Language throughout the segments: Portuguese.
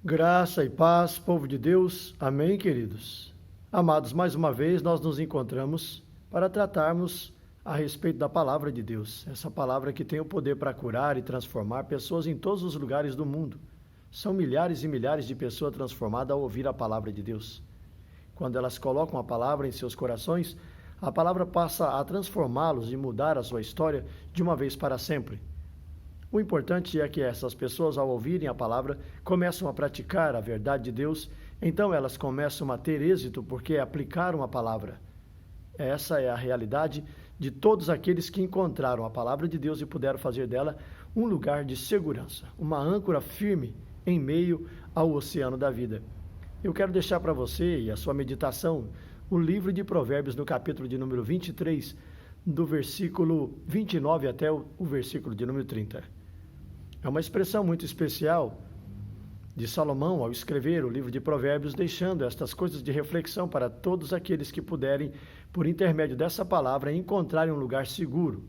Graça e paz, povo de Deus. Amém, queridos. Amados, mais uma vez nós nos encontramos para tratarmos a respeito da palavra de Deus. Essa palavra que tem o poder para curar e transformar pessoas em todos os lugares do mundo. São milhares e milhares de pessoas transformadas ao ouvir a palavra de Deus. Quando elas colocam a palavra em seus corações, a palavra passa a transformá-los e mudar a sua história de uma vez para sempre. O importante é que essas pessoas, ao ouvirem a palavra, começam a praticar a verdade de Deus, então elas começam a ter êxito porque aplicaram a palavra. Essa é a realidade de todos aqueles que encontraram a palavra de Deus e puderam fazer dela um lugar de segurança, uma âncora firme em meio ao oceano da vida. Eu quero deixar para você e a sua meditação o livro de Provérbios no capítulo de número 23, do versículo 29 até o versículo de número 30. É uma expressão muito especial de Salomão ao escrever o livro de Provérbios, deixando estas coisas de reflexão para todos aqueles que puderem, por intermédio dessa palavra, encontrarem um lugar seguro.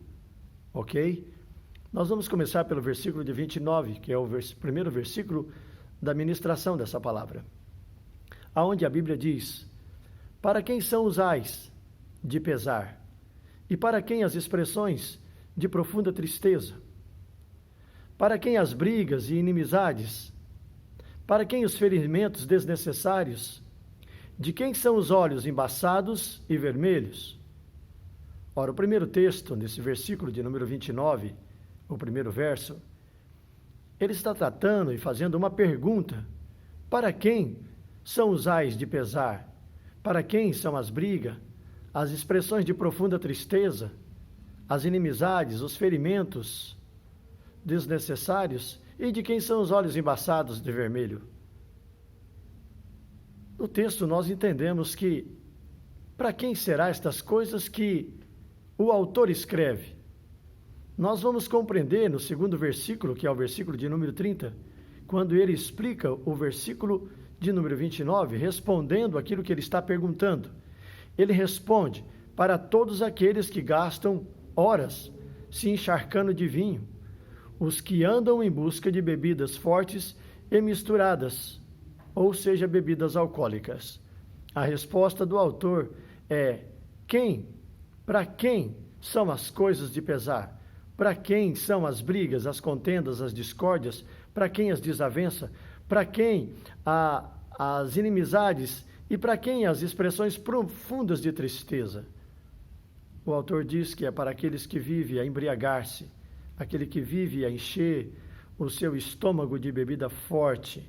Ok? Nós vamos começar pelo versículo de 29, que é o primeiro versículo da ministração dessa palavra, aonde a Bíblia diz: para quem são os ais de pesar, e para quem as expressões de profunda tristeza? Para quem as brigas e inimizades? Para quem os ferimentos desnecessários? De quem são os olhos embaçados e vermelhos? Ora, o primeiro texto, nesse versículo de número 29, o primeiro verso, ele está tratando e fazendo uma pergunta: para quem são os ais de pesar? Para quem são as brigas, as expressões de profunda tristeza, as inimizades, os ferimentos desnecessários, e de quem são os olhos embaçados de vermelho? No texto nós entendemos que para quem será estas coisas que o autor escreve? Nós vamos compreender no segundo versículo, que é o versículo de número 30, quando ele explica o versículo de número 29, respondendo aquilo que ele está perguntando. Ele responde: para todos aqueles que gastam horas se encharcando de vinho, os que andam em busca de bebidas fortes e misturadas, ou seja, bebidas alcoólicas. A resposta do autor é: quem? Para quem são as coisas de pesar? Para quem são as brigas, as contendas, as discórdias? Para quem as desavenças? Para quem as inimizades? E para quem as expressões profundas de tristeza? O autor diz que é para aqueles que vivem a embriagar-se, aquele que vive a encher o seu estômago de bebida forte,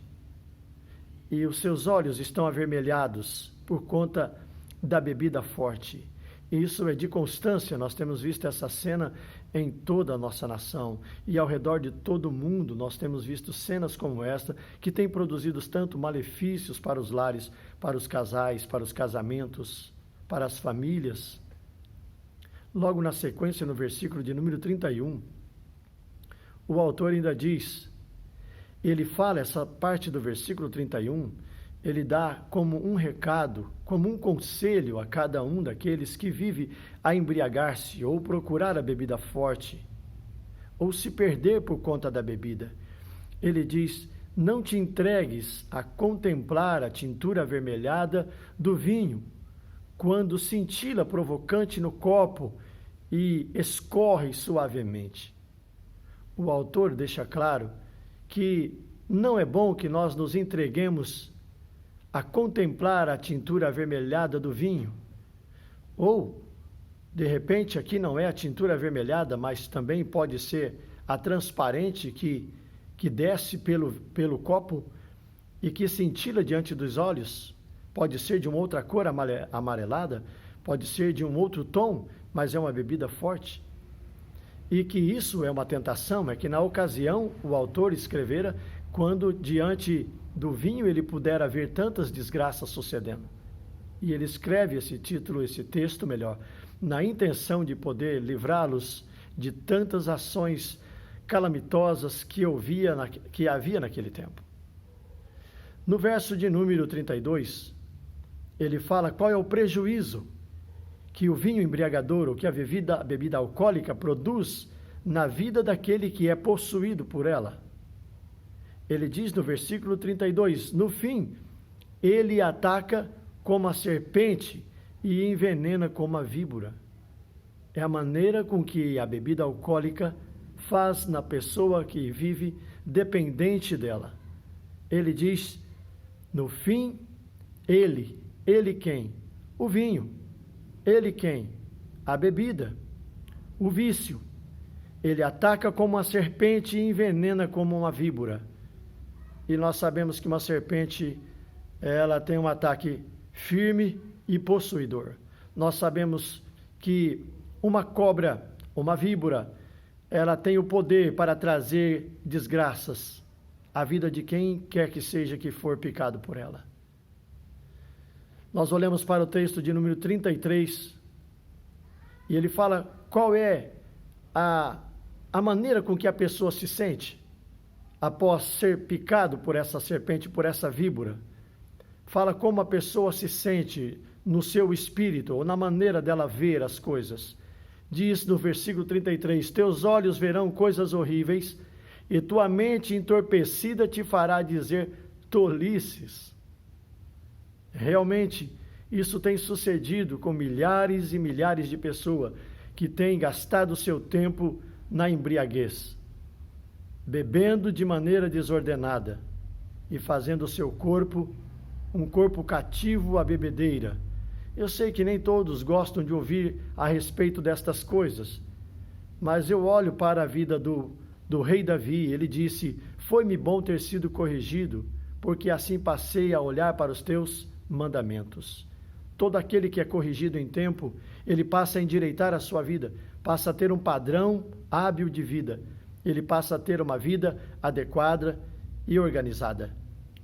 e os seus olhos estão avermelhados por conta da bebida forte. Isso é de constância, nós temos visto essa cena em toda a nossa nação, e ao redor de todo o mundo nós temos visto cenas como esta, que têm produzido tanto malefícios para os lares, para os casais, para os casamentos, para as famílias. Logo na sequência, no versículo de número 31, o autor ainda diz, ele fala, essa parte do versículo 31, ele dá como um recado, como um conselho a cada um daqueles que vive a embriagar-se, ou procurar a bebida forte, ou se perder por conta da bebida. Ele diz: não te entregues a contemplar a tintura avermelhada do vinho, quando cintila provocante no copo e escorre suavemente. O autor deixa claro que não é bom que nós nos entreguemos a contemplar a tintura avermelhada do vinho. Ou, de repente, aqui não é a tintura avermelhada, mas também pode ser a transparente que desce pelo copo e que cintila diante dos olhos. Pode ser de uma outra cor amarelada, pode ser de um outro tom, mas é uma bebida forte. E que isso é uma tentação, é que na ocasião o autor escrevera quando diante do vinho ele pudera ver tantas desgraças sucedendo. E ele escreve esse título, esse texto melhor, na intenção de poder livrá-los de tantas ações calamitosas que havia naquele tempo. No verso de número 32, ele fala qual é o prejuízo que o vinho embriagador, ou que a bebida alcoólica produz na vida daquele que é possuído por ela. Ele diz no versículo 32, no fim, ele ataca como a serpente e envenena como a víbora. É a maneira com que a bebida alcoólica faz na pessoa que vive dependente dela. Ele diz, no fim, ele quem? O vinho. Ele quem? A bebida. O vício. Ele ataca como uma serpente e envenena como uma víbora. E nós sabemos que uma serpente, ela tem um ataque firme e possuidor. Nós sabemos que uma cobra, uma víbora, ela tem o poder para trazer desgraças à vida de quem quer que seja que for picado por ela. Nós olhamos para o texto de número 33 e ele fala qual é a maneira com que a pessoa se sente após ser picado por essa serpente, por essa víbora. Fala como a pessoa se sente no seu espírito ou na maneira dela ver as coisas. Diz no versículo 33, teus olhos verão coisas horríveis e tua mente entorpecida te fará dizer tolices. Realmente, isso tem sucedido com milhares e milhares de pessoas que têm gastado seu tempo na embriaguez, bebendo de maneira desordenada e fazendo o seu corpo um corpo cativo à bebedeira. Eu sei que nem todos gostam de ouvir a respeito destas coisas, mas eu olho para a vida do rei Davi. Ele disse, foi-me bom ter sido corrigido, porque assim passei a olhar para os teus mandamentos. Todo aquele que é corrigido em tempo, ele passa a endireitar a sua vida, passa a ter um padrão hábil de vida, ele passa a ter uma vida adequada e organizada.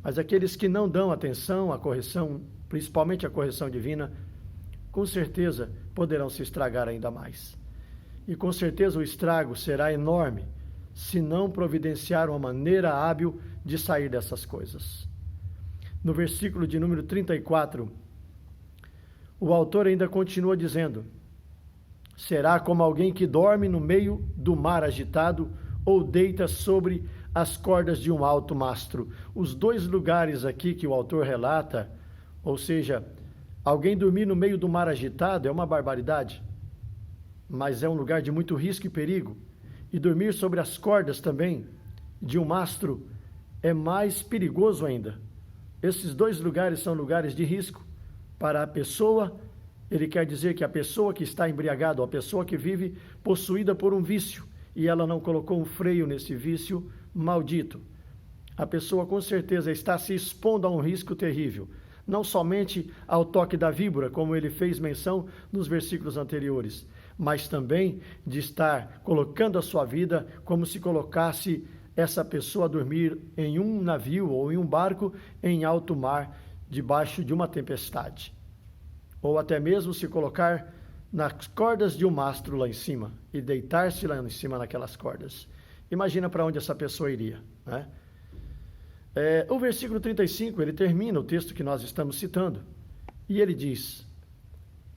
Mas aqueles que não dão atenção à correção, principalmente à correção divina, com certeza poderão se estragar ainda mais. E com certeza o estrago será enorme se não providenciar uma maneira hábil de sair dessas coisas. No versículo de número 34, o autor ainda continua dizendo, será como alguém que dorme no meio do mar agitado ou deita sobre as cordas de um alto mastro. Os dois lugares aqui que o autor relata, ou seja, alguém dormir no meio do mar agitado é uma barbaridade, mas é um lugar de muito risco e perigo. E dormir sobre as cordas também de um mastro é mais perigoso ainda. Esses dois lugares são lugares de risco para a pessoa. Ele quer dizer que a pessoa que está embriagada, ou a pessoa que vive possuída por um vício, e ela não colocou um freio nesse vício maldito, a pessoa com certeza está se expondo a um risco terrível, não somente ao toque da víbora, como ele fez menção nos versículos anteriores, mas também de estar colocando a sua vida como se colocasse essa pessoa a dormir em um navio ou em um barco em alto mar, debaixo de uma tempestade. Ou até mesmo se colocar nas cordas de um mastro lá em cima e deitar-se lá em cima naquelas cordas. Imagina para onde essa pessoa iria, né? O versículo 35, ele termina o texto que nós estamos citando, e ele diz,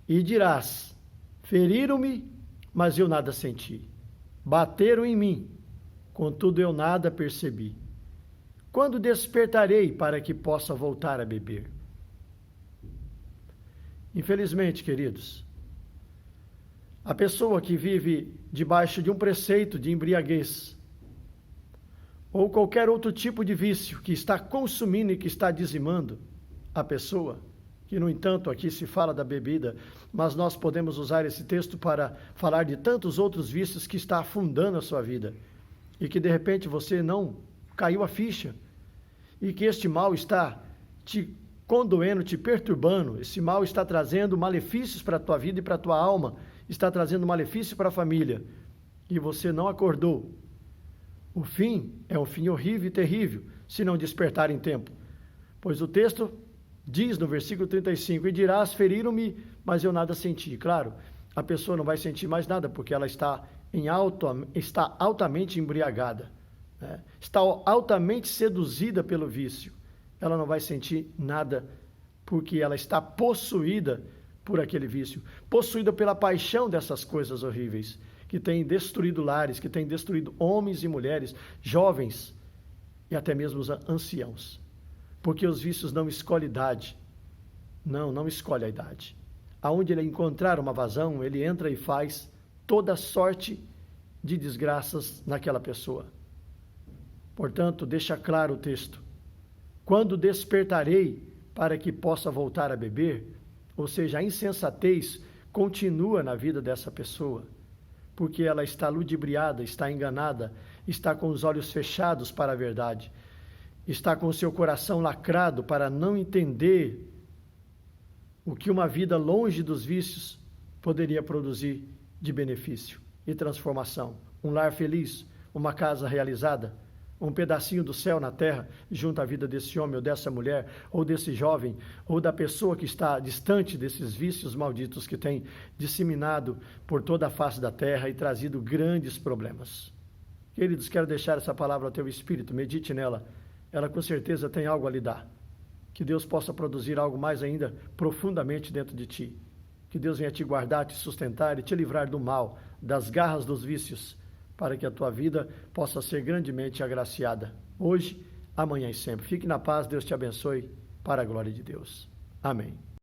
e dirás, feriram-me, mas eu nada senti, bateram em mim, contudo eu nada percebi. Quando despertarei para que possa voltar a beber? Infelizmente, queridos, a pessoa que vive debaixo de um preceito de embriaguez, ou qualquer outro tipo de vício que está consumindo e que está dizimando a pessoa, que no entanto aqui se fala da bebida, mas nós podemos usar esse texto para falar de tantos outros vícios que está afundando a sua vida, e que de repente você não caiu a ficha, e que este mal está te condoendo, te perturbando, esse mal está trazendo malefícios para a tua vida e para a tua alma, está trazendo malefício para a família, e você não acordou. O fim é um fim horrível e terrível, se não despertar em tempo. Pois o texto diz no versículo 35, e dirás, feriram-me, mas eu nada senti. Claro, a pessoa não vai sentir mais nada, porque ela está altamente embriagada, né? Está altamente seduzida pelo vício. Ela não vai sentir nada, porque ela está possuída por aquele vício, possuída pela paixão dessas coisas horríveis, que tem destruído lares, que tem destruído homens e mulheres, jovens e até mesmo os anciãos. Porque os vícios não escolhem idade. Não escolhe a idade. Aonde ele encontrar uma vazão, ele entra e faz toda sorte de desgraças naquela pessoa. Portanto, deixa claro o texto. Quando despertarei para que possa voltar a beber, ou seja, a insensatez continua na vida dessa pessoa, porque ela está ludibriada, está enganada, está com os olhos fechados para a verdade, está com o seu coração lacrado para não entender o que uma vida longe dos vícios poderia produzir de benefício e transformação. Um lar feliz, uma casa realizada, um pedacinho do céu na terra, junto à vida desse homem ou dessa mulher, ou desse jovem, ou da pessoa que está distante desses vícios malditos que tem disseminado por toda a face da terra e trazido grandes problemas. Queridos, quero deixar essa palavra ao teu espírito, medite nela, ela com certeza tem algo a lhe dar. Que Deus possa produzir algo mais ainda profundamente dentro de ti. Que Deus venha te guardar, te sustentar e te livrar do mal, das garras dos vícios, para que a tua vida possa ser grandemente agraciada, hoje, amanhã e sempre. Fique na paz, Deus te abençoe, para a glória de Deus. Amém.